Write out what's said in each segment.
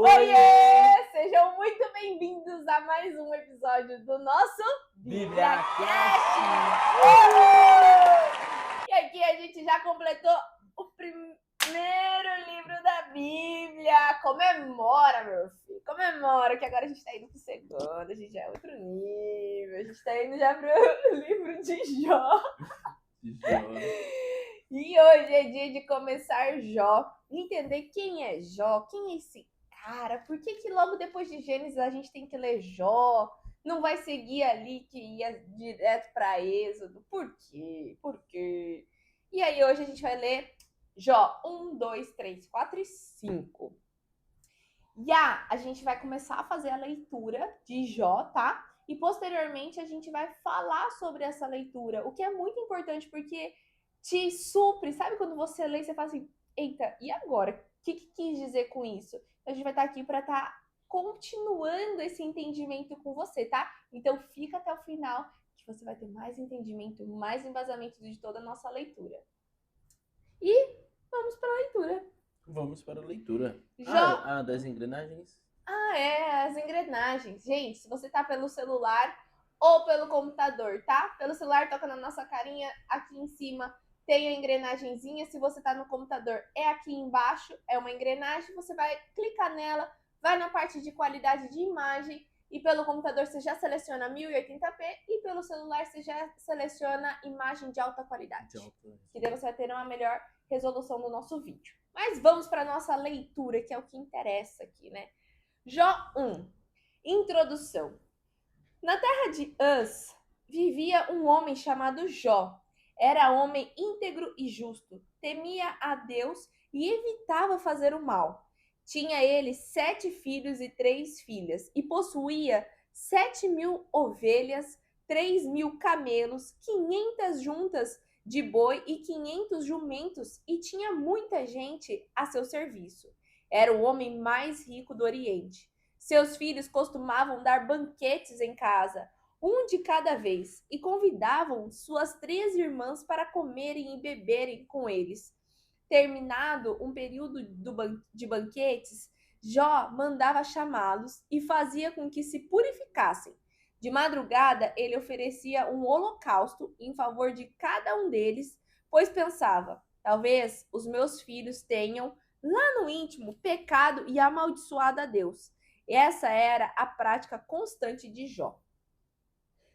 Oiê! Sejam muito bem-vindos a mais um episódio do nosso BíbliaCast! E aqui a gente já completou o primeiro livro da Bíblia. Comemora, meu filho. Comemora que agora a gente tá indo pro segundo. A gente já é outro nível. A gente tá indo já pro livro de Jó. E hoje é dia de começar Jó. Entender quem é Jó, quem é esse cara, por que logo depois de Gênesis a gente tem que ler Jó? Não vai seguir ali que ia direto para Êxodo? Por quê? Por quê? E aí hoje a gente vai ler Jó 1, 2, 3, 4 e 5. E a gente vai começar a fazer a leitura de Jó, tá? E posteriormente a gente vai falar sobre essa leitura, o que é muito importante porque te supre. Sabe quando você lê e você fala assim, eita, e agora? O que quis dizer com isso? Então, a gente vai estar aqui para estar continuando esse entendimento com você, tá? Então fica até o final que você vai ter mais entendimento, mais embasamento de toda a nossa leitura. E vamos para a leitura. Vamos para a leitura. Jó... Das engrenagens? As engrenagens. Gente, se você tá pelo celular ou pelo computador, tá? Pelo celular toca na nossa carinha, aqui em cima tem a engrenagenzinha. Se você tá no computador, é aqui embaixo, é uma engrenagem. Você vai clicar nela, vai na parte de qualidade de imagem e pelo computador você já seleciona 1080p e pelo celular você já seleciona imagem de alta qualidade. Que daí você vai ter uma melhor resolução do nosso vídeo. Mas vamos para nossa leitura, que é o que interessa aqui, né? Jó 1. Introdução. Na terra de Uz vivia um homem chamado Jó. Era homem íntegro e justo, temia a Deus e evitava fazer o mal. Tinha ele 7 filhos e 3 filhas e possuía 7.000 ovelhas, 3.000 camelos, 500 juntas de boi e 500 jumentos e tinha muita gente a seu serviço. Era o homem mais rico do Oriente. Seus filhos costumavam dar banquetes em casa, um de cada vez, e convidavam suas 3 irmãs para comerem e beberem com eles. Terminado um período de banquetes, Jó mandava chamá-los e fazia com que se purificassem. De madrugada, ele oferecia um holocausto em favor de cada um deles, pois pensava, talvez os meus filhos tenham, lá no íntimo, pecado e amaldiçoado a Deus. Essa era a prática constante de Jó.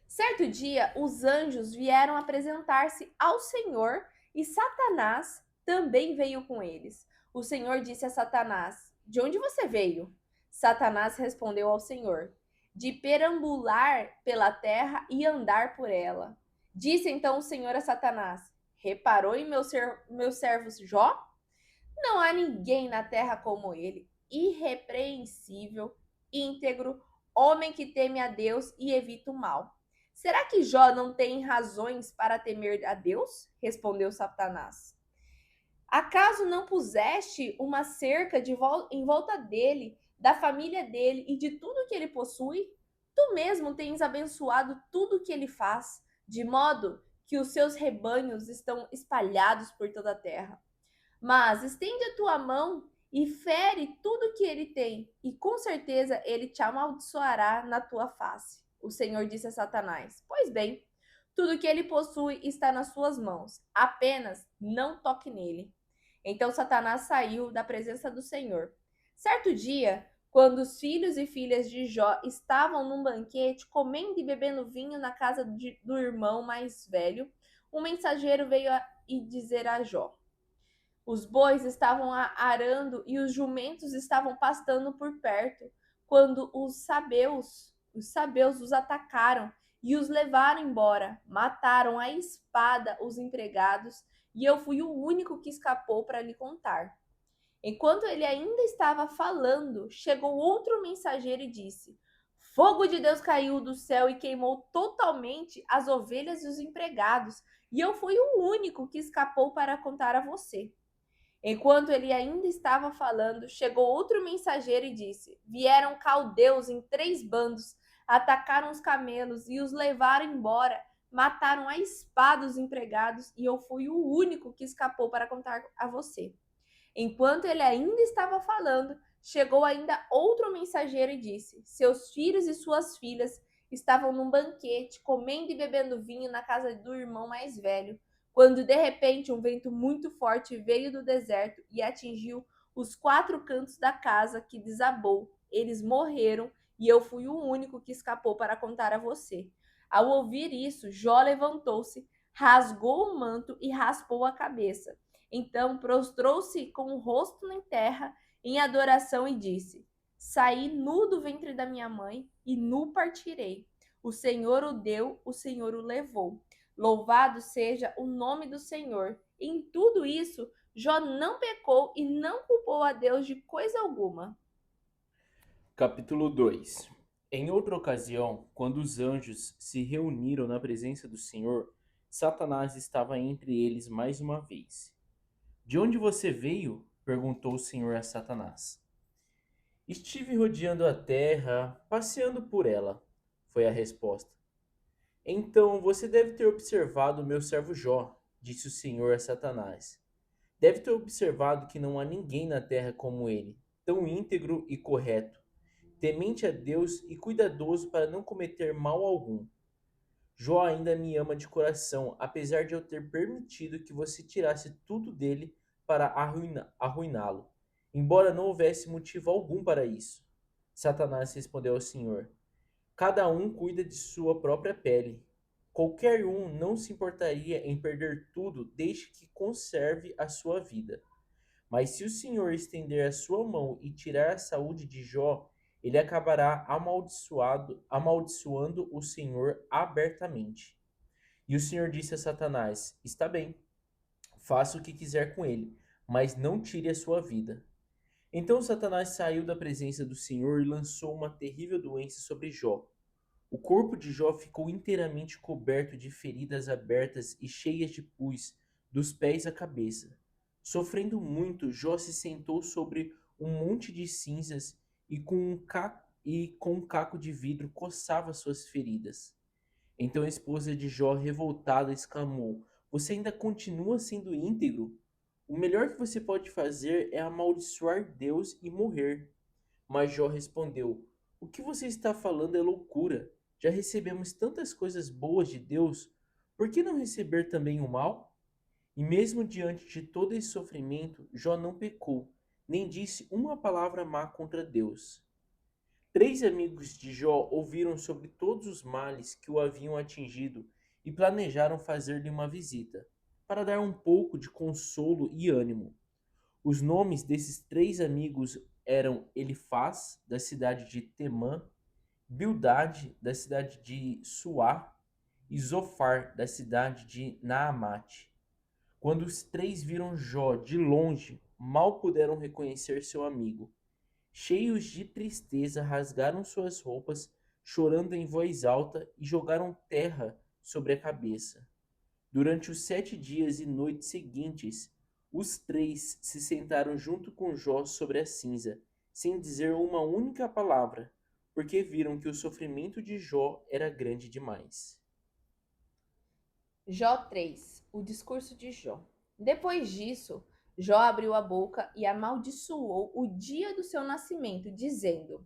Certo dia, os anjos vieram apresentar-se ao Senhor e Satanás também veio com eles. O Senhor disse a Satanás, de onde você veio? Satanás respondeu ao Senhor, de perambular pela terra e andar por ela. Disse então o Senhor a Satanás, reparou em meu servo Jó? Não há ninguém na terra como ele, irrepreensível, íntegro, homem que teme a Deus e evita o mal. Será que Jó não tem razões para temer a Deus? Respondeu Satanás. Acaso não puseste uma cerca em volta dele, da família dele e de tudo que ele possui? Tu mesmo tens abençoado tudo que ele faz, de modo que os seus rebanhos estão espalhados por toda a terra. Mas estende a tua mão e fere tudo que ele tem, e com certeza ele te amaldiçoará na tua face. O Senhor disse a Satanás, pois bem, tudo que ele possui está nas suas mãos, apenas não toque nele. Então Satanás saiu da presença do Senhor. Certo dia, quando os filhos e filhas de Jó estavam num banquete, comendo e bebendo vinho na casa do irmão mais velho, um mensageiro veio dizer a Jó, os bois estavam arando e os jumentos estavam pastando por perto, quando os sabeus os atacaram e os levaram embora. Mataram à espada os empregados, e eu fui o único que escapou para lhe contar. Enquanto ele ainda estava falando, chegou outro mensageiro e disse, fogo de Deus caiu do céu e queimou totalmente as ovelhas e os empregados, e eu fui o único que escapou para contar a você. Enquanto ele ainda estava falando, chegou outro mensageiro e disse, vieram caldeus em 3 bandos, atacaram os camelos e os levaram embora, mataram à espada os empregados e eu fui o único que escapou para contar a você. Enquanto ele ainda estava falando, chegou ainda outro mensageiro e disse: seus filhos e suas filhas estavam num banquete, comendo e bebendo vinho na casa do irmão mais velho, quando de repente um vento muito forte veio do deserto e atingiu os 4 cantos da casa, que desabou. Eles morreram e eu fui o único que escapou para contar a você. Ao ouvir isso, Jó levantou-se, rasgou o manto e raspou a cabeça. Então prostrou-se com o rosto em terra em adoração e disse: saí nu do ventre da minha mãe e nu partirei. O Senhor o deu, o Senhor o levou. Louvado seja o nome do Senhor. Em tudo isso, Jó não pecou e não culpou a Deus de coisa alguma. Capítulo 2. Em outra ocasião, quando os anjos se reuniram na presença do Senhor, Satanás estava entre eles mais uma vez. De onde você veio? Perguntou o Senhor a Satanás. Estive rodeando a terra, passeando por ela, foi a resposta. Então você deve ter observado o meu servo Jó, disse o Senhor a Satanás. Deve ter observado que não há ninguém na terra como ele, tão íntegro e correto, temente a Deus e cuidadoso para não cometer mal algum. Jó ainda me ama de coração, apesar de eu ter permitido que você tirasse tudo dele para arruiná-lo, embora não houvesse motivo algum para isso. Satanás respondeu ao Senhor: cada um cuida de sua própria pele. Qualquer um não se importaria em perder tudo desde que conserve a sua vida. Mas se o Senhor estender a sua mão e tirar a saúde de Jó, ele acabará amaldiçoando o Senhor abertamente. E o Senhor disse a Satanás: está bem, faça o que quiser com ele, mas não tire a sua vida. Então Satanás saiu da presença do Senhor e lançou uma terrível doença sobre Jó. O corpo de Jó ficou inteiramente coberto de feridas abertas e cheias de pus, dos pés à cabeça. Sofrendo muito, Jó se sentou sobre um monte de cinzas e com um caco de vidro coçava suas feridas. Então a esposa de Jó, revoltada, exclamou: você ainda continua sendo íntegro? O melhor que você pode fazer é amaldiçoar Deus e morrer. Mas Jó respondeu: o que você está falando é loucura. Já recebemos tantas coisas boas de Deus, por que não receber também o mal? E mesmo diante de todo esse sofrimento, Jó não pecou, nem disse uma palavra má contra Deus. 3 amigos de Jó ouviram sobre todos os males que o haviam atingido e planejaram fazer-lhe uma visita, para dar um pouco de consolo e ânimo. Os nomes desses 3 amigos eram Elifaz, da cidade de Temã, Bildade, da cidade de Suá, e Zofar, da cidade de Naamate. Quando os 3 viram Jó de longe, mal puderam reconhecer seu amigo. Cheios de tristeza, rasgaram suas roupas, chorando em voz alta, e jogaram terra sobre a cabeça. Durante os 7 dias e noites seguintes, os 3 se sentaram junto com Jó sobre a cinza, sem dizer uma única palavra, porque viram que o sofrimento de Jó era grande demais. Jó 3. O discurso de Jó. Depois disso, Jó abriu a boca e amaldiçoou o dia do seu nascimento, dizendo: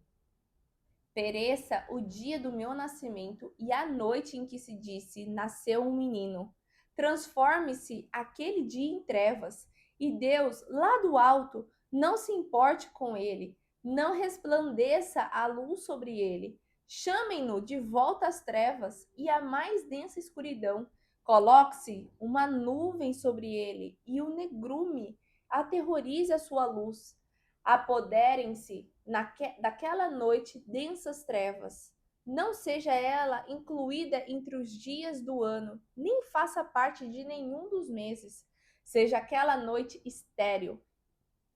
pereça o dia do meu nascimento e a noite em que se disse: nasceu um menino. Transforme-se aquele dia em trevas, e Deus, lá do alto, não se importe com ele, não resplandeça a luz sobre ele. Chamem-no de volta às trevas e à mais densa escuridão. Coloque-se uma nuvem sobre ele e o negrume aterrorize a sua luz. Apoderem-se daquela noite densas trevas. Não seja ela incluída entre os dias do ano, nem faça parte de nenhum dos meses. Seja aquela noite estéril,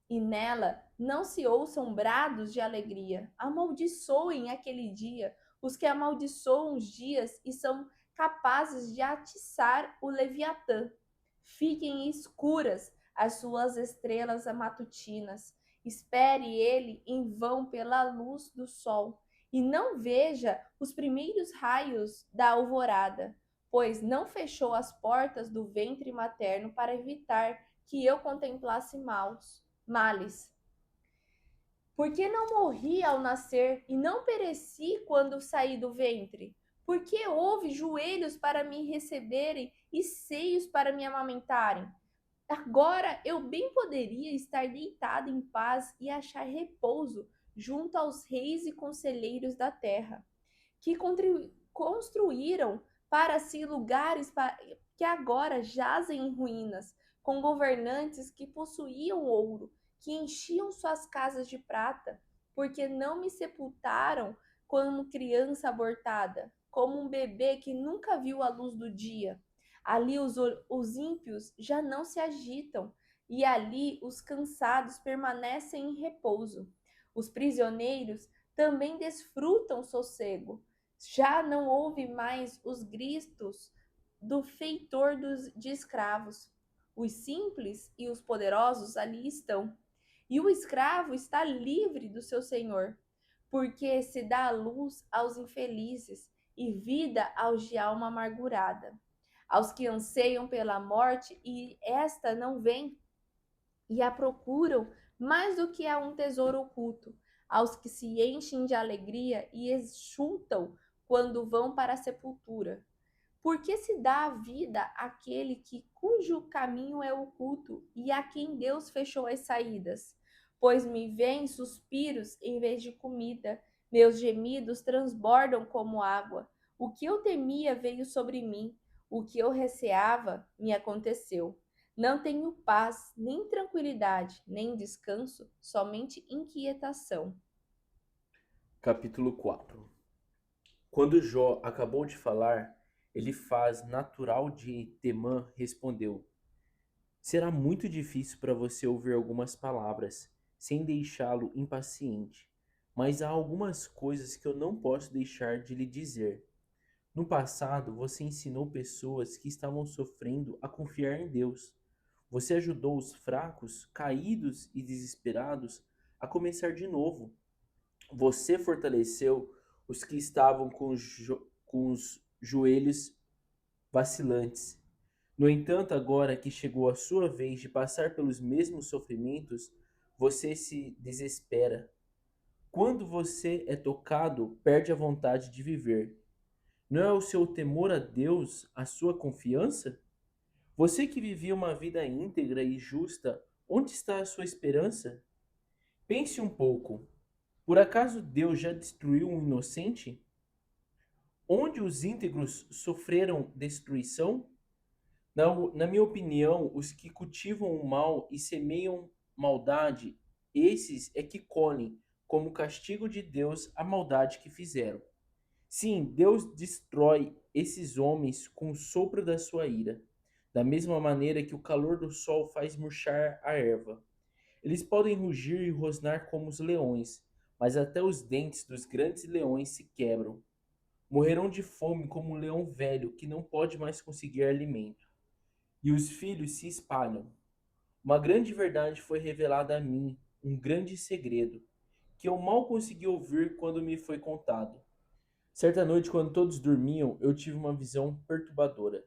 e nela não se ouçam brados de alegria. Amaldiçoem aquele dia os que amaldiçoam os dias e são capazes de atiçar o Leviatã. Fiquem escuras as suas estrelas matutinas. Espere ele em vão pela luz do sol, e não veja os primeiros raios da alvorada, pois não fechou as portas do ventre materno para evitar que eu contemplasse males. Por que não morri ao nascer e não pereci quando saí do ventre? Por que houve joelhos para me receberem e seios para me amamentarem? Agora eu bem poderia estar deitada em paz e achar repouso junto aos reis e conselheiros da terra, que construíram para si lugares que agora jazem em ruínas, com governantes que possuíam ouro, que enchiam suas casas de prata, porque não me sepultaram como criança abortada, como um bebê que nunca viu a luz do dia. Ali os ímpios já não se agitam, e ali os cansados permanecem em repouso. Os prisioneiros também desfrutam sossego. Já não ouve mais os gritos do feitor de escravos. Os simples e os poderosos ali estão. E o escravo está livre do seu senhor, porque se dá luz aos infelizes e vida aos de alma amargurada, aos que anseiam pela morte e esta não vem, e a procuram mais do que a um tesouro oculto, aos que se enchem de alegria e exultam quando vão para a sepultura. Porque se dá a vida àquele cujo caminho é oculto e a quem Deus fechou as saídas? Pois me vêm suspiros em vez de comida, meus gemidos transbordam como água. O que eu temia veio sobre mim, o que eu receava me aconteceu. Não tenho paz, nem tranquilidade, nem descanso, somente inquietação. Capítulo 4. Quando Jó acabou de falar, Elifaz, natural de Temã, respondeu: será muito difícil para você ouvir algumas palavras, sem deixá-lo impaciente. Mas há algumas coisas que eu não posso deixar de lhe dizer. No passado, você ensinou pessoas que estavam sofrendo a confiar em Deus. Você ajudou os fracos, caídos e desesperados a começar de novo. Você fortaleceu os que estavam com os joelhos vacilantes. No entanto, agora que chegou a sua vez de passar pelos mesmos sofrimentos, você se desespera. Quando você é tocado, perde a vontade de viver. Não é o seu temor a Deus a sua confiança? Você que vivia uma vida íntegra e justa, onde está a sua esperança? Pense um pouco. Por acaso Deus já destruiu um inocente? Onde os íntegros sofreram destruição? Na minha opinião, os que cultivam o mal e semeiam maldade, esses é que colhem, como castigo de Deus, a maldade que fizeram. Sim, Deus destrói esses homens com o sopro da sua ira, da mesma maneira que o calor do sol faz murchar a erva. Eles podem rugir e rosnar como os leões, mas até os dentes dos grandes leões se quebram. Morrerão de fome como um leão velho que não pode mais conseguir alimento. E os filhos se espalham. Uma grande verdade foi revelada a mim, um grande segredo, que eu mal consegui ouvir quando me foi contado. Certa noite, quando todos dormiam, eu tive uma visão perturbadora.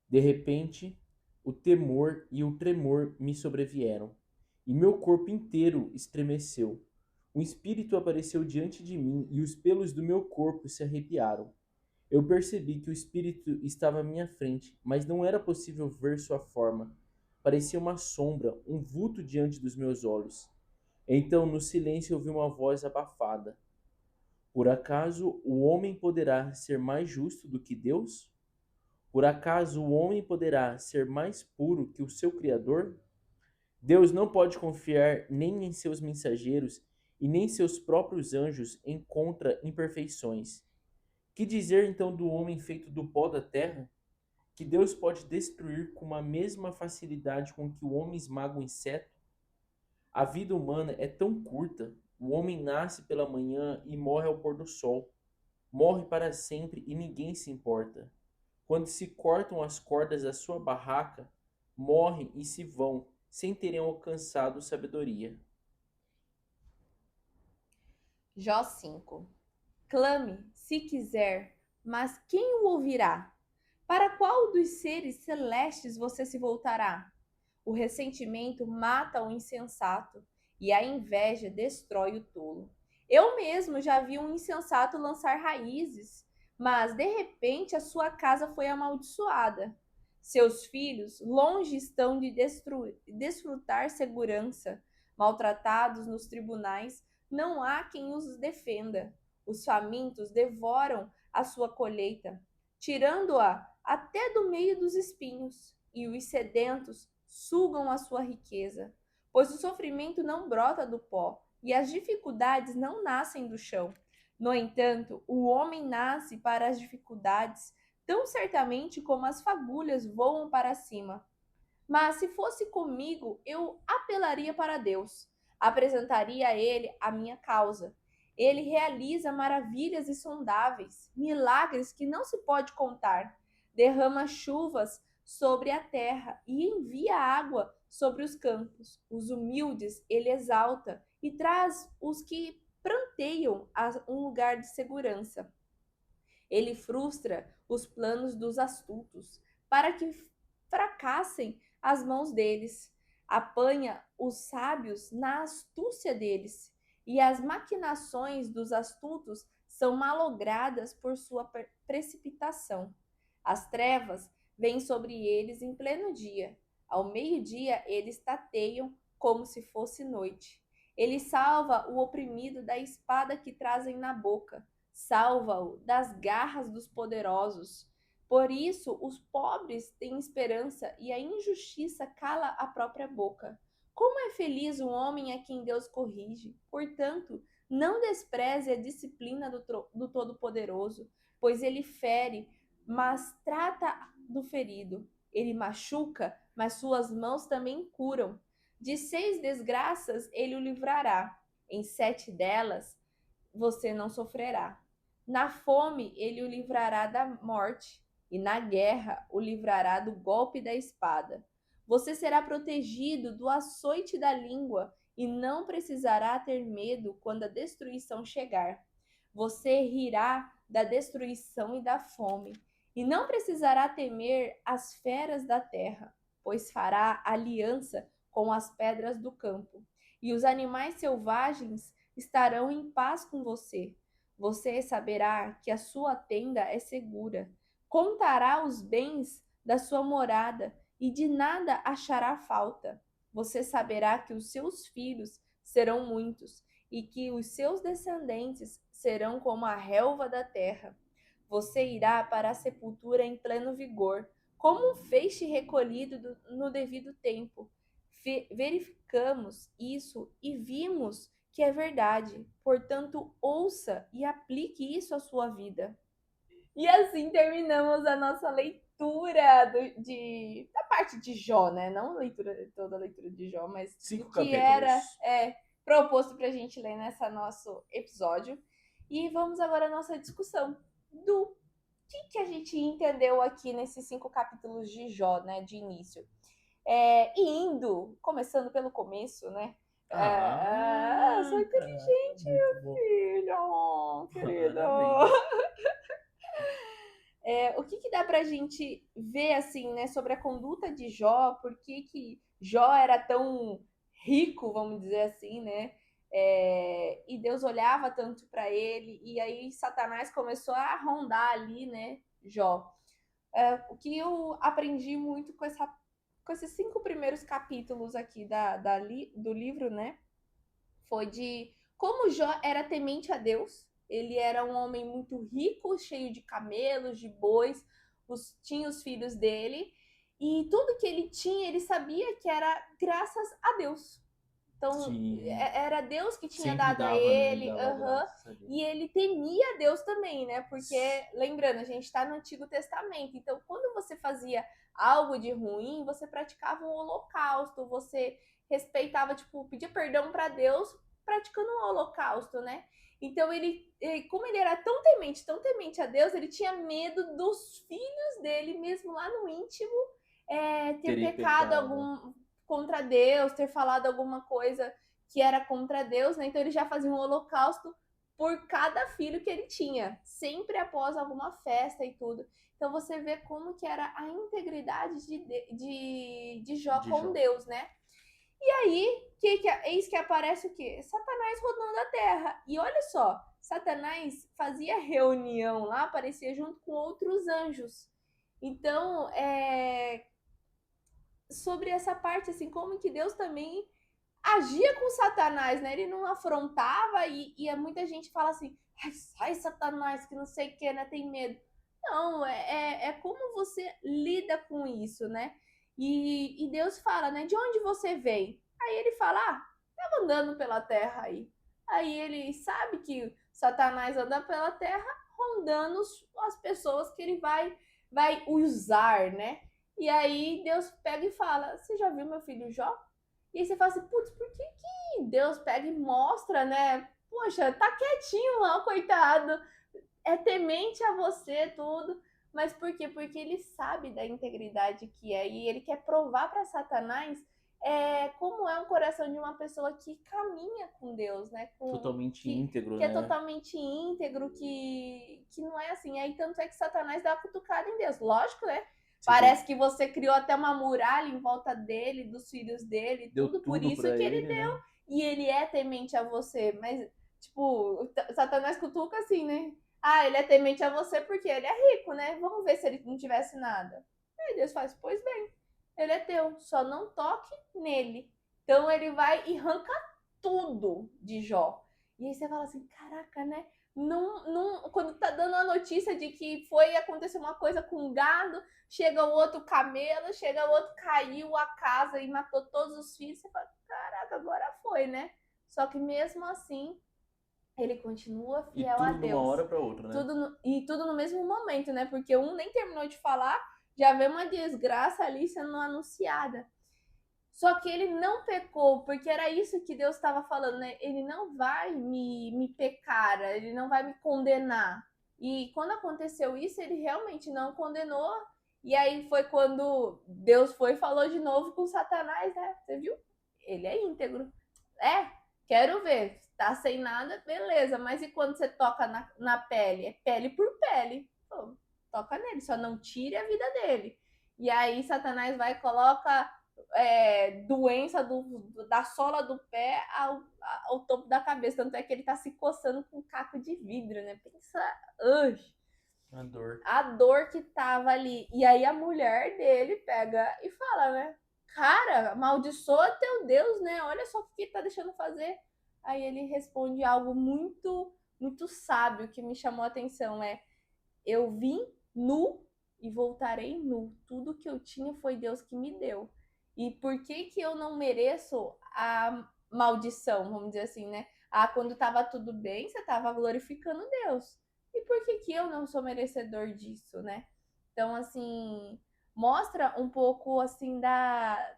De repente, o temor e o tremor me sobrevieram, e meu corpo inteiro estremeceu. Um espírito apareceu diante de mim e os pelos do meu corpo se arrepiaram. Eu percebi que o espírito estava à minha frente, mas não era possível ver sua forma. Parecia uma sombra, um vulto diante dos meus olhos. Então, no silêncio, ouvi uma voz abafada. Por acaso o homem poderá ser mais justo do que Deus? Por acaso o homem poderá ser mais puro que o seu Criador? Deus não pode confiar nem em seus mensageiros e nem seus próprios anjos encontra imperfeições. Que dizer então do homem feito do pó da terra, que Deus pode destruir com a mesma facilidade com que o homem esmaga o inseto? A vida humana é tão curta. O homem nasce pela manhã e morre ao pôr do sol. Morre para sempre e ninguém se importa. Quando se cortam as cordas da sua barraca, morrem e se vão, sem terem alcançado sabedoria. Jó 5. Clame, se quiser, mas quem o ouvirá? Para qual dos seres celestes você se voltará? O ressentimento mata o insensato e a inveja destrói o tolo. Eu mesmo já vi um insensato lançar raízes, mas de repente a sua casa foi amaldiçoada. Seus filhos longe estão de desfrutar segurança. Maltratados nos tribunais, não há quem os defenda. Os famintos devoram a sua colheita, tirando-a até do meio dos espinhos, e os sedentos sugam a sua riqueza, pois o sofrimento não brota do pó e as dificuldades não nascem do chão. No entanto, o homem nasce para as dificuldades, tão certamente como as fagulhas voam para cima. Mas se fosse comigo, eu apelaria para Deus, apresentaria a Ele a minha causa. Ele realiza maravilhas insondáveis, milagres que não se pode contar. Derrama chuvas sobre a terra e envia água sobre os campos. Os humildes ele exalta e traz os que pranteiam a um lugar de segurança. Ele frustra os planos dos astutos, para que fracassem as mãos deles. Apanha os sábios na astúcia deles, e as maquinações dos astutos são malogradas por sua precipitação. As trevas vêm sobre eles em pleno dia. Ao meio-dia eles tateiam como se fosse noite. Ele salva o oprimido da espada que trazem na boca, salva-o das garras dos poderosos. Por isso, os pobres têm esperança e a injustiça cala a própria boca. Como é feliz o homem a quem Deus corrige. Portanto, não despreze a disciplina do Todo-Poderoso, pois ele fere, mas trata do ferido. Ele machuca, mas suas mãos também curam. De 6 desgraças ele o livrará. Em 7 delas você não sofrerá. Na fome ele o livrará da morte, e na guerra o livrará do golpe da espada. Você será protegido do açoite da língua e não precisará ter medo quando a destruição chegar. Você rirá da destruição e da fome, e não precisará temer as feras da terra, pois fará aliança com as pedras do campo, e os animais selvagens estarão em paz com você. Você saberá que a sua tenda é segura, contará os bens da sua morada e de nada achará falta. Você saberá que os seus filhos serão muitos e que os seus descendentes serão como a relva da terra. Você irá para a sepultura em pleno vigor, como um feixe recolhido no devido tempo. Verificamos isso e vimos que é verdade. Portanto, ouça e aplique isso à sua vida. E assim terminamos a nossa leitura da parte de Jó, né? Não toda a leitura de Jó, mas 5 do que capítulos. era proposto para a gente ler nesse nosso episódio. E vamos agora à nossa discussão do que a gente entendeu aqui nesses 5 capítulos de Jó, né? De início. Começando pelo começo, né? Sou inteligente, muito bom. filho, querido. Parabéns. O que dá pra gente ver, assim, né, sobre a conduta de Jó, por que Jó era tão rico, vamos dizer assim, né? E Deus olhava tanto para ele, e aí Satanás começou a rondar ali, né, Jó. O que eu aprendi muito com esses 5 primeiros capítulos aqui do livro, né, foi de como Jó era temente a Deus. Ele era um homem muito rico, cheio de camelos, de bois, tinha os filhos dele, e tudo que ele tinha, ele sabia que era graças a Deus. Então, era Deus que tinha Sempre dado a dava, né? ele, Dava graças a Deus. e ele temia Deus também, né? Porque, lembrando, a gente está no Antigo Testamento, então quando você fazia algo de ruim, você praticava um holocausto, você respeitava, tipo, pedia perdão para Deus praticando um holocausto, né? Então como ele era tão temente a Deus, ele tinha medo dos filhos dele, mesmo lá no íntimo, ter pecado contra Deus, ter falado alguma coisa que era contra Deus, né? Então ele já fazia um holocausto por cada filho que ele tinha, sempre após alguma festa e tudo. Então você vê como que era a integridade de Jó com Deus, né? E aí, eis que aparece o quê? Satanás rodando a terra. E olha só, Satanás fazia reunião lá, aparecia junto com outros anjos. Então, sobre essa parte, assim, como que Deus também agia com Satanás, né? Ele não afrontava e muita gente fala assim, ai, sai Satanás, que não sei o que, né? Tem medo. Não, é como você lida com isso, né? E Deus fala, né? De onde você vem? Aí ele fala, tava andando pela terra aí. Aí ele sabe que Satanás anda pela terra rondando as pessoas que ele vai usar, né? E aí Deus pega e fala, você já viu meu filho Jó? E aí você fala assim, putz, por que Deus pega e mostra, né? Poxa, tá quietinho lá, coitado. É temente a você, tudo. Mas por quê? Porque ele sabe da integridade que é. E ele quer provar para Satanás como é o coração de uma pessoa que caminha com Deus, né? Totalmente Que, íntegro, que é né? totalmente íntegro, que não é assim. Aí tanto é que Satanás dá uma cutucada em Deus. Lógico, né? Você vê, Parece que você criou até uma muralha em volta dele, dos filhos dele, deu tudo por tudo isso pra que ele ele, deu. né? E ele é temente a você. Mas, tipo, Satanás cutuca assim, né? Ele é temente a você porque ele é rico, né? Vamos ver se ele não tivesse nada. Aí Deus faz, pois bem, ele é teu, só não toque nele. Então ele vai e arranca tudo de Jó. E aí você fala assim, caraca, né? Quando tá dando a notícia de que foi acontecer uma coisa com o gado, chega o outro camelo, chega o outro, caiu a casa e matou todos os filhos, você fala, caraca, agora foi, né? Só que mesmo assim, ele continua E fiel a tudo de uma Deus. hora pra outra, né? Tudo no mesmo momento, né? Porque um nem terminou de falar, já vê uma desgraça ali sendo anunciada. Só que ele não pecou, porque era isso que Deus estava falando, né? Ele não vai me pecar, ele não vai me condenar. E quando aconteceu isso, ele realmente não condenou. E aí foi quando Deus foi e falou de novo com Satanás, né? Você viu? Ele é íntegro. Quero ver. Tá sem nada, beleza. Mas e quando você toca na pele? É pele por pele. Pô, toca nele, só não tire a vida dele. E aí Satanás vai e coloca doença da sola do pé ao topo da cabeça. Tanto é que ele tá se coçando com um caco de vidro, né? Pensa, A dor. a dor que tava ali. E aí a mulher dele pega e fala, né? Cara, amaldiçoa teu Deus, né? Olha só o que ele tá deixando fazer. Aí ele responde algo muito, muito sábio que me chamou a atenção. Eu vim nu e voltarei nu. Tudo que eu tinha foi Deus que me deu. E por que que eu não mereço a maldição, vamos dizer assim, né? Quando tava tudo bem, você tava glorificando Deus. E por que que eu não sou merecedor disso, né? Então, assim, mostra um pouco assim da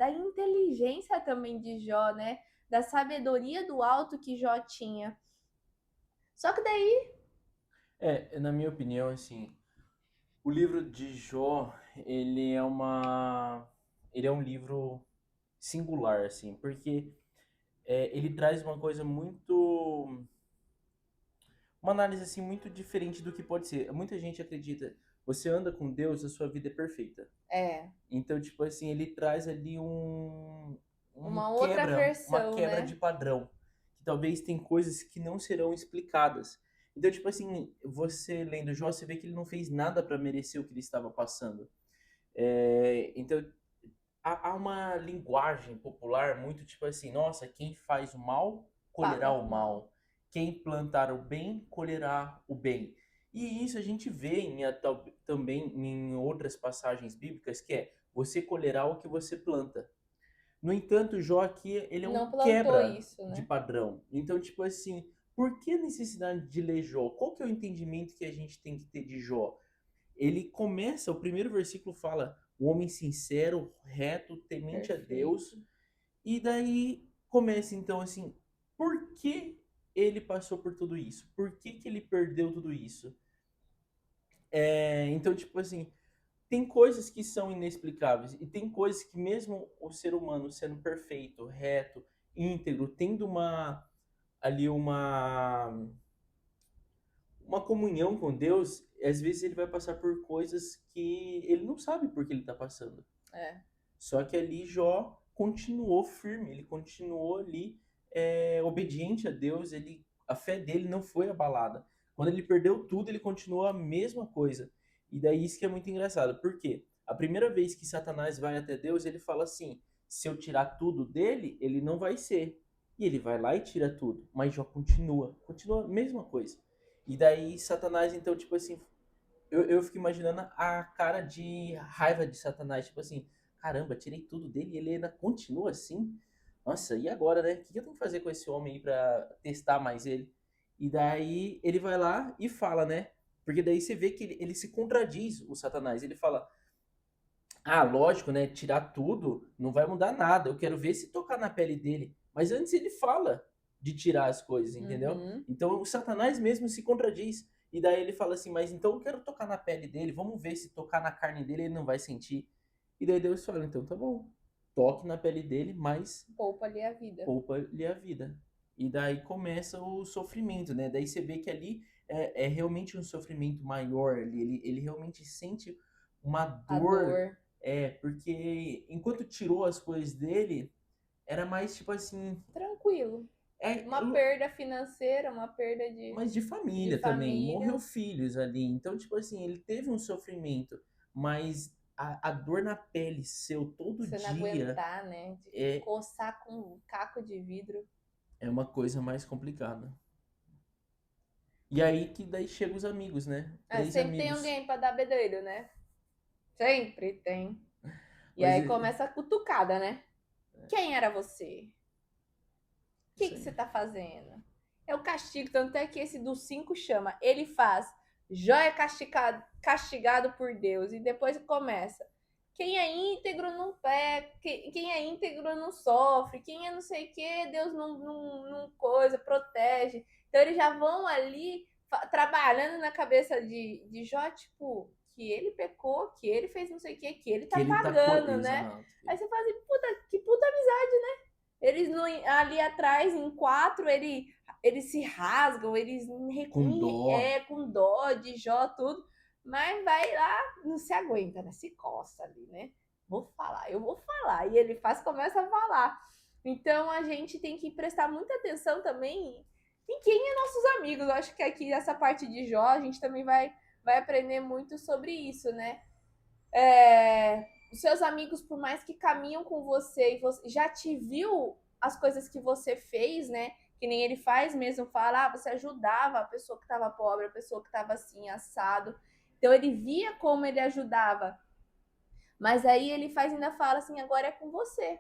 inteligência também de Jó, né? Da sabedoria do alto que Jó tinha. Só que daí, Na minha opinião, assim, o livro de Jó, ele é um livro singular, assim, porque ele traz uma coisa muito, uma análise assim muito diferente do que pode ser. Muita gente acredita, você anda com Deus, a sua vida é perfeita. é Então, tipo assim, ele traz ali uma outra uma versão, quebra de né? padrão. Que talvez tem coisas que não serão explicadas. Então, tipo assim, você lendo Jó, você vê que ele não fez nada para merecer o que ele estava passando. Então, há uma linguagem popular muito tipo assim, nossa, quem faz o mal, colherá Paga o com mal. mal. Quem plantar o bem, colherá o bem. E isso a gente vê também em outras passagens bíblicas, que é, você colherá o que você planta. No entanto, Jó aqui, ele é Não um plantou quebra isso, de né? padrão. Então, tipo assim, por que a necessidade de ler Jó? Qual que é o entendimento que a gente tem que ter de Jó? Ele começa, o primeiro versículo fala, o homem sincero, reto, temente a Deus. Perfeito. E daí começa então assim, por que ele passou por tudo isso? Por que que ele perdeu tudo isso? Então, tipo assim, tem coisas que são inexplicáveis e tem coisas que mesmo o ser humano sendo perfeito, reto, íntegro, tendo ali uma comunhão com Deus, às vezes ele vai passar por coisas que ele não sabe por que ele está passando. É. Só que ali Jó continuou firme, ele continuou ali obediente a Deus, a fé dele não foi abalada. Quando ele perdeu tudo, ele continuou a mesma coisa. E daí isso que é muito engraçado. Por quê? A primeira vez que Satanás vai até Deus, ele fala assim: se eu tirar tudo dele, ele não vai ser. E ele vai lá e tira tudo. Mas Jó continua a mesma coisa. E daí Satanás, então, tipo assim, eu fico imaginando a cara de raiva de Satanás, tipo assim, caramba, tirei tudo dele e ele ainda continua assim? Nossa, e agora, né? O que eu tenho que fazer com esse homem aí pra testar mais ele? E daí ele vai lá e fala, né? Porque daí você vê que ele se contradiz, o Satanás. Ele fala, ah, lógico, né? Tirar tudo não vai mudar nada. Eu quero ver se tocar na pele dele. Mas antes ele fala de tirar as coisas, entendeu? Uhum. Então o Satanás mesmo se contradiz. E daí ele fala assim, mas então eu quero tocar na pele dele. Vamos ver se tocar na carne dele ele não vai sentir. E daí Deus fala, então tá bom. Toque na pele dele, mas Poupa-lhe a vida. poupa-lhe a vida. E daí começa o sofrimento, né? Daí você vê que ali é realmente um sofrimento maior. Ele realmente sente uma A dor. dor. Porque enquanto tirou as coisas dele, era mais tipo assim. Tranquilo. É, Uma perda financeira, uma perda mas de de família também. Morreu família. filhos ali. Então, tipo assim, ele teve um sofrimento. Mas a dor na pele seu todo Você não dia aguentar, né? De é, coçar com um caco de vidro. é uma coisa mais complicada. E aí que daí chegam os amigos, né? Ah, Três sempre tem amigos. alguém pra dar bedelho, né? Sempre tem. E Mas aí começa a cutucada, né? Quem era você? O que isso que aí. você tá fazendo? É o castigo, tanto é que esse dos 5 chama. Ele faz. Jó é castigado por Deus. E depois começa. Quem é íntegro não peca, quem é íntegro não sofre, quem é não sei o que, Deus não coisa, protege. Então eles já vão ali trabalhando na cabeça de Jó, tipo, que ele pecou, que ele fez não sei o que ele Que tá ele tá. pagando, né? Exato. Aí você fala assim, puta, que puta amizade. Eles ali atrás, em quatro, eles se rasgam, eles Com dó. com dó de Jó, tudo. Mas vai lá, não se aguenta, né? Se coça ali, né? Vou falar, eu vou falar. E ele faz, começa a falar. Então a gente tem que prestar muita atenção também em quem é nossos amigos. Eu acho que aqui nessa parte de Jó, a gente também vai aprender muito sobre isso, né? Os seus amigos, por mais que caminham com você e você já te viu as coisas que você fez, né? Que nem ele faz mesmo, fala, você ajudava a pessoa que estava pobre, a pessoa que estava assim, assado. Então ele via como ele ajudava. Mas aí ele faz ainda fala assim, agora é com você.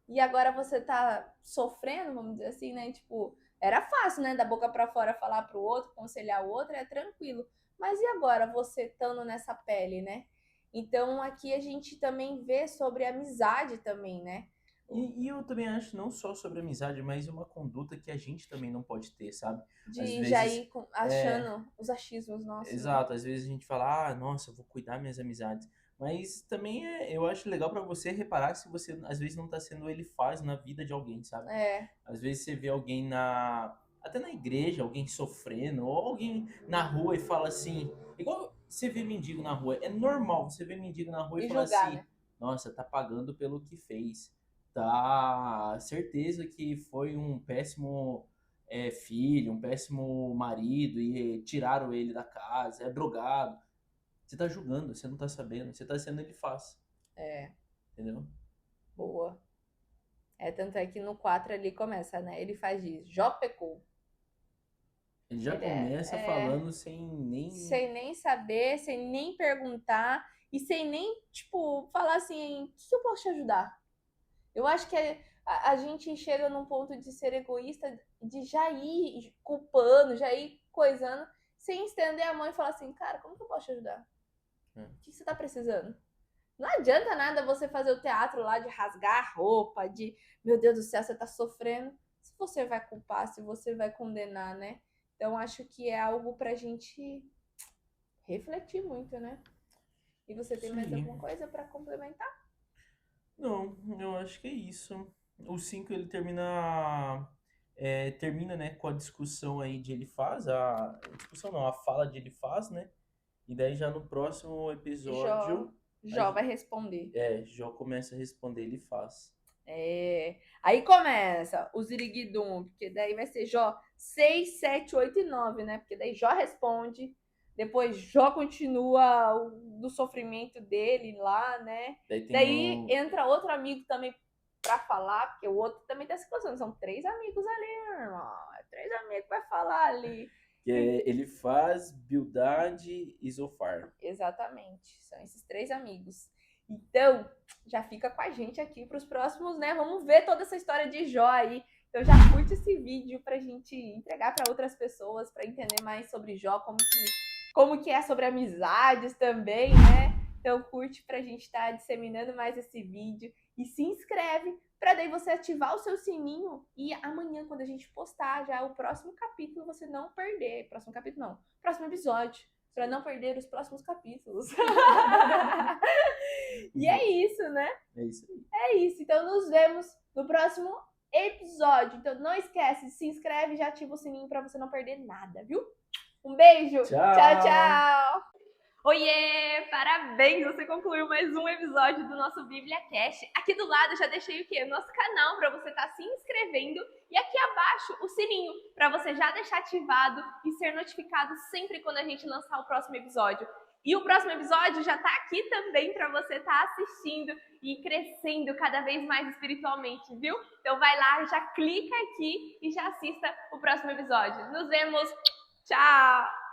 E agora você tá sofrendo, vamos dizer assim, né? Tipo, era fácil, né? Da boca para fora falar pro outro, aconselhar o outro, é tranquilo. Mas e agora você estando nessa pele, né? Então aqui a gente também vê sobre amizade também, né? E eu também acho não só sobre amizade, mas uma conduta que a gente também não pode ter, sabe? Às De já vezes, ir achando os achismos nossos, né? exato, às vezes a gente fala, ah, nossa, eu vou cuidar minhas amizades. Mas também eu acho legal pra você reparar se você às vezes não tá sendo ele faz na vida de alguém, sabe? É, Às vezes você vê alguém até na igreja, alguém sofrendo, ou alguém na rua e fala assim, igual você vê mendigo na rua, é normal você ver mendigo na rua e e falar julgar, assim, né? nossa, tá pagando pelo que fez. Tá certeza que foi um péssimo filho, um péssimo marido e tiraram ele da casa, é drogado. Você tá julgando, você não tá sabendo, você tá sendo ele faz, É, entendeu? boa. Tanto é que no 4 ali começa, né? Ele faz isso. Jó pecou. Ele já Ele começa falando sem nem. sem nem saber, sem nem perguntar e sem nem, tipo, falar assim, o que eu posso te ajudar? Eu acho que a gente chega num ponto de ser egoísta, de já ir culpando, já ir coisando, sem estender a mão e falar assim, cara, como que eu posso te ajudar? É. O que você tá precisando? Não adianta nada você fazer o teatro lá de rasgar a roupa, de, meu Deus do céu, você tá sofrendo. Se você vai culpar, se você vai condenar, né? Então acho que é algo pra gente refletir muito, né? E você tem Isso mais aí. alguma coisa pra complementar? Não, eu acho que é isso. O 5 ele termina, né, com a discussão aí de ele faz, a discussão não, a fala de ele faz, né? E daí já no próximo Jó, episódio Jó vai responder. Jó começa a responder, ele faz. Aí começa o Ziriguidum, porque daí vai ser Jó 6, 7, 8 e 9, né? Porque daí Jó responde, depois Jó continua do sofrimento dele lá, né? Daí entra outro amigo também pra falar, porque o outro também tá se coçando. São 3 amigos ali, meu irmão. 3 amigos que vai falar ali. Que ele faz, Bildade e Zofar. Exatamente, são esses 3 amigos. Então, já fica com a gente aqui para os próximos, né? Vamos ver toda essa história de Jó aí. Então já curte esse vídeo pra gente entregar para outras pessoas, para entender mais sobre Jó, como que é sobre amizades também, né? Então curte pra gente estar disseminando mais esse vídeo e se inscreve para daí você ativar o seu sininho e amanhã, quando a gente postar já o próximo capítulo, você não perder. Próximo capítulo não, próximo episódio, para não perder os próximos capítulos. E é isso, né? É isso aí. É isso. Então nos vemos no próximo episódio. Então não esquece, se inscreve e já ativa o sininho para você não perder nada, viu? Um beijo. Tchau. Tchau, tchau. Oiê! Parabéns! Você concluiu mais um episódio do nosso Bíblia Cast. Aqui do lado eu já deixei o quê? O nosso canal para você estar se inscrevendo e aqui abaixo o sininho para você já deixar ativado e ser notificado sempre quando a gente lançar o próximo episódio. E o próximo episódio já tá aqui também para você estar assistindo e crescendo cada vez mais espiritualmente, viu? Então vai lá, já clica aqui e já assista o próximo episódio. Nos vemos! Tchau!